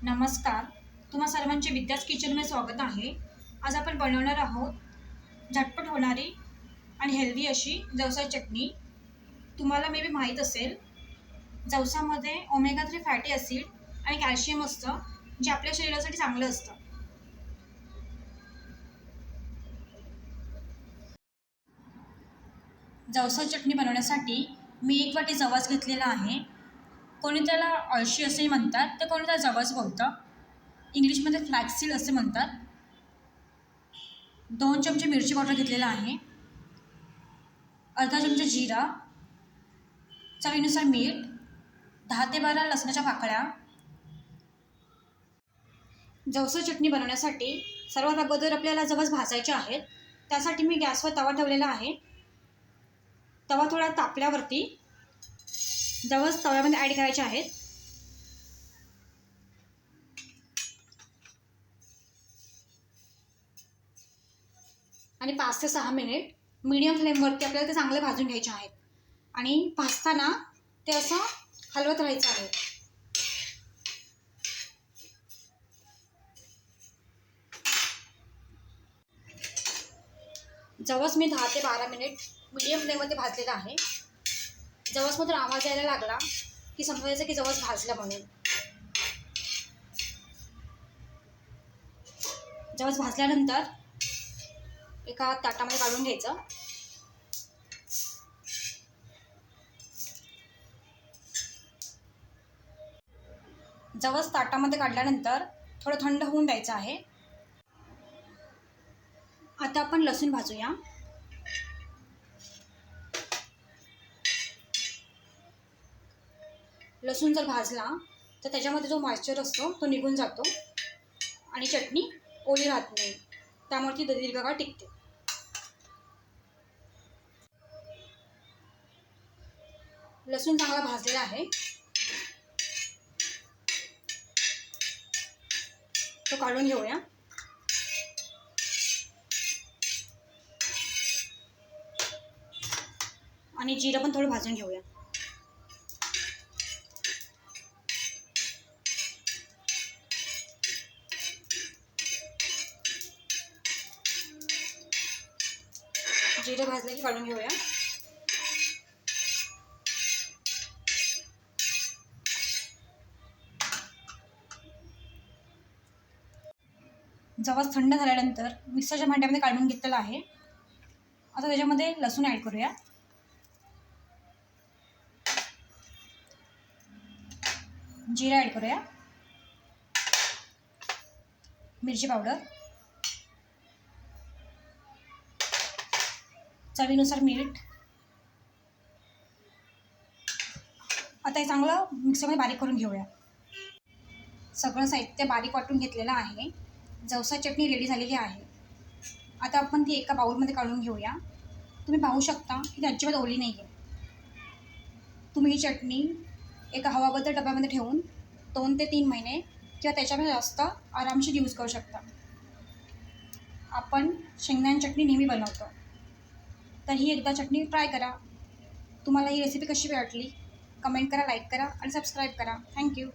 नमस्कार. तुम्हा सर्वांचे विद्याच किचनमध्ये स्वागत आहे. आज आपण बनवणार आहोत झटपट होणारी आणि हेल्दी अशी जवसा चटणी. तुम्हाला मे बी माहीत असेल, जवसामध्ये ओमेगा 3 फॅटी ॲसिड आणि कॅल्शियम असतं, जे आपल्या शरीरासाठी चांगलं असतं. जवसा चटणी बनवण्यासाठी मी 1 वाटी जवस घेतलेला आहे. कोणी त्याला अळशी असेही म्हणतात, तर कोणी त्याला जवस बोलतं. इंग्लिशमध्ये फ्लॅक्सीड असे म्हणतात. 2 चमचे मिरची पावडर घेतलेला आहे, अर्धा चमचा जिरा, चवीनुसार मीठ, 10 ते 12 लसणाच्या पाकळ्या. जवसा चटणी बनवण्यासाठी सर्वात अगोदर आपल्याला जवस भाजायचे आहेत. त्यासाठी मी गॅसवर तवा ठेवलेला आहे. तवा थोडा तापल्यावरती जवस तव्यामध्ये ॲड करायचे आहेत. आणि 5 ते 6 मिनिट मीडियम फ्लेमवरती आपल्याला ते चांगले भाजून घ्यायचे आहेत. आणि भाजताना ते असं हलवत राहायचं आहे. जवस मी 10 ते 12 मिनिट मीडियम फ्लेममध्ये भाजलेला आहे. जवसमधून आवाज यायला लागला की समजायचं की जवस भाजला म्हणून. जवस भाजल्यानंतर एका ताटामध्ये काढून घ्यायचं. जवस ताटामध्ये काढल्यानंतर थोडं थंड होऊन द्यायचं आहे. आता आपण लसूण भाजूया. लसूण जर भाजला तर त्याच्यामध्ये जो मॉइश्चर असतो तो निघून जातो आणि चटणी ओली राहत नाही, त्यामुळे ती दीर्घकाळ टिकते. लसूण चांगला भाजलेला आहे, तो काढून घेऊया. आणि जिरं पण थोडं भाजून घेऊया. जिरं भाजलं की काढून घेऊया. जवस थंड झाल्यानंतर मिक्सरच्या भांड्यामध्ये काढून घेतलेला आहे. आता त्याच्यामध्ये लसूण ॲड करूया. जिरा ॲड करूया. मिरची पावडर, चवीनुसार मीठ. आता हे चांगलं मिक्सरमध्ये बारीक करून घेऊया. सगळं साहित्य बारीक वाटून घेतलेलं आहे. जवसा चटणी रेडी झालेली आहे. आता आपण ती एका बाउलमध्ये काढून घेऊया. तुम्ही पाहू शकता की ती अजिबात ओली नाही आहे. तुम्ही ही चटणी एका हवाबद्दल डब्यामध्ये ठेवून 2 ते 3 महिने किंवा त्याच्यापेक्षा जास्त आरामशीर यूज करू शकता. आपण शेंगदाणे चटणी नेहमी बनवतो, तर ही एकदा चटणी ट्राय करा. तुम्हाला ही रेसिपी कशी वाटली कमेंट करा, लाईक करा आणि सबस्क्राईब करा. थँक्यू.